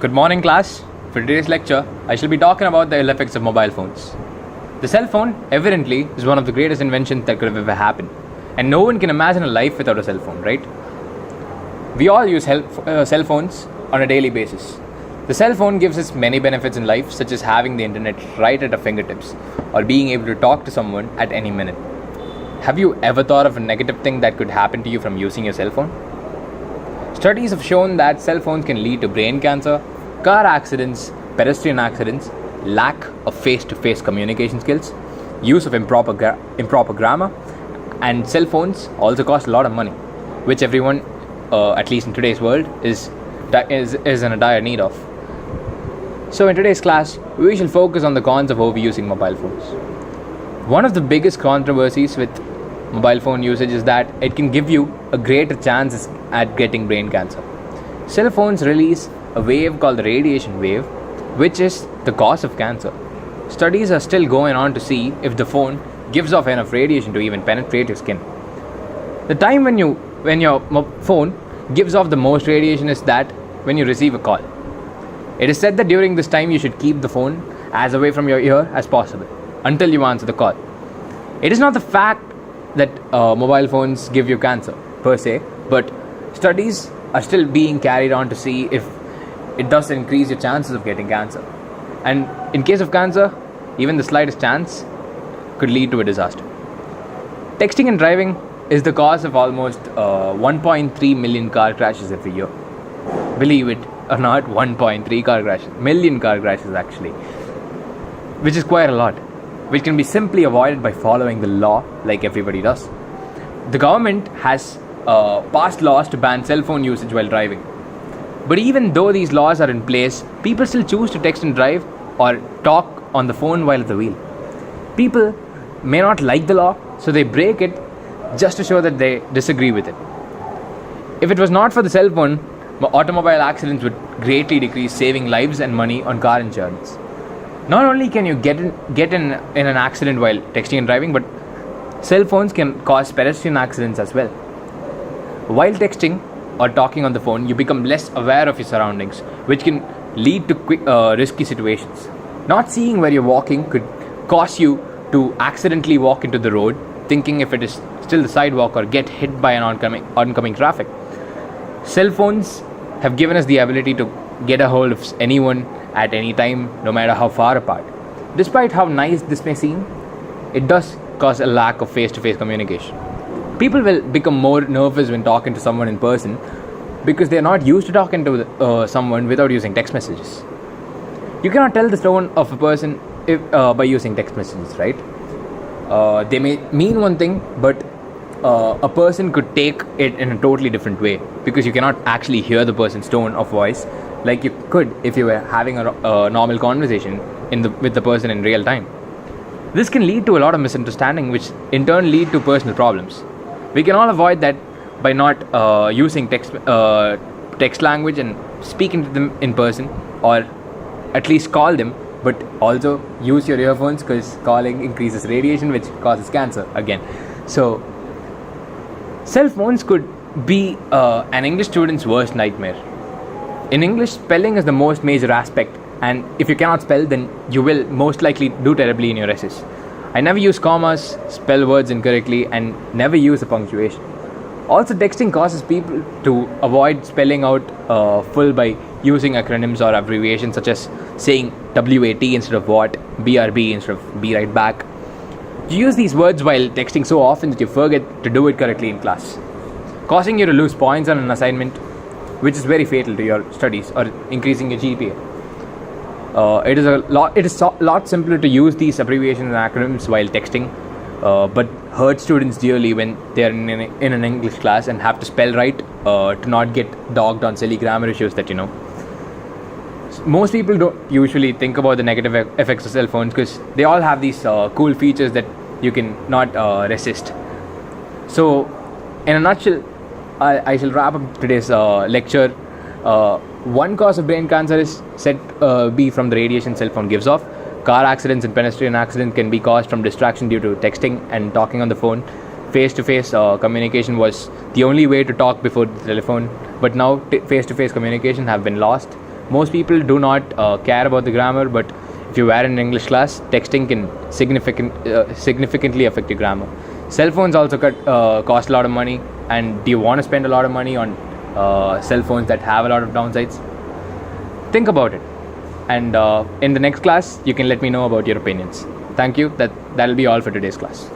Good morning, class. For today's lecture, I shall be talking about the ill effects of mobile phones. The cell phone, evidently, is one of the greatest inventions that could have ever happened. And no one can imagine a life without a cell phone, right? We all use cell phones on a daily basis. The cell phone gives us many benefits in life, such as having the internet right at our fingertips, or being able to talk to someone at any minute. Have you ever thought of a negative thing that could happen to you from using your cell phone? Studies have shown that cell phones can lead to brain cancer, car accidents, pedestrian accidents, lack of face-to-face communication skills, use of improper grammar, and cell phones also cost a lot of money, which everyone, at least in today's world, is in a dire need of. So in today's class, we shall focus on the cons of overusing mobile phones. One of the biggest controversies with mobile phone usage is that it can give you a greater chance at getting brain cancer. Cell phones release a wave called the radiation wave, which is the cause of cancer. Studies are still going on to see if the phone gives off enough radiation to even penetrate your skin. The time when your phone gives off the most radiation is that when you receive a call. It is said that during this time you should keep the phone as away from your ear as possible until you answer the call. It is not the fact that mobile phones give you cancer per se, but studies are still being carried on to see if it does increase your chances of getting cancer. And in case of cancer, even the slightest chance could lead to a disaster. Texting and driving is the cause of almost 1.3 million car crashes every year. Believe it or not, 1.3 million car crashes actually, which is quite a lot, which can be simply avoided by following the law like everybody does. The government has passed laws to ban cell phone usage while driving. But even though these laws are in place, people still choose to text and drive or talk on the phone while at the wheel. People may not like the law, so they break it just to show that they disagree with it. If it was not for the cell phone, automobile accidents would greatly decrease, saving lives and money on car insurance. Not only can you get in an accident while texting and driving, but cell phones can cause pedestrian accidents as well. While texting or talking on the phone, you become less aware of your surroundings, which can lead to risky situations. Not seeing where you're walking could cause you to accidentally walk into the road, thinking if it is still the sidewalk, or get hit by an oncoming traffic. Cell phones have given us the ability to get a hold of anyone at any time, no matter how far apart. Despite how nice this may seem, it does cause a lack of face-to-face communication. People will become more nervous when talking to someone in person because they are not used to talking to someone without using text messages. You cannot tell the tone of a person by using text messages, right? They may mean one thing, but a person could take it in a totally different way because you cannot actually hear the person's tone of voice like you could if you were having a normal conversation with the person in real time. This can lead to a lot of misunderstanding, which in turn lead to personal problems. We can all avoid that by not using text language and speaking to them in person, or at least call them, but also use your earphones because calling increases radiation, which causes cancer again. So cell phones could be an English student's worst nightmare. In English, spelling is the most major aspect, and if you cannot spell, then you will most likely do terribly in your essays. I never use commas, spell words incorrectly, and never use a punctuation. Also, texting causes people to avoid spelling out full by using acronyms or abbreviations, such as saying WAT instead of what, BRB instead of be right back. You use these words while texting so often that you forget to do it correctly in class, causing you to lose points on an assignment, which is very fatal to your studies or increasing your GPA. It is a lot simpler to use these abbreviations and acronyms while texting, but hurts students dearly when they are in an English class and have to spell right to not get dogged on silly grammar issues that you know. Most people don't usually think about the negative effects of cell phones because they all have these cool features that you can not resist. So, in a nutshell, I shall wrap up today's lecture. One cause of brain cancer is said be from the radiation cell phone gives off. Car accidents and pedestrian accidents can be caused from distraction due to texting and talking on the phone. Face-to-face communication was the only way to talk before the telephone, but now face-to-face communication have been lost Most people do not care about the grammar, but if you were in English class, texting can significantly affect your grammar. Cell phones also cost a lot of money, and do you want to spend a lot of money on cell phones that have a lot of downsides? Think about it, and in the next class, you can let me know about your opinions. Thank you. That'll be all for today's class.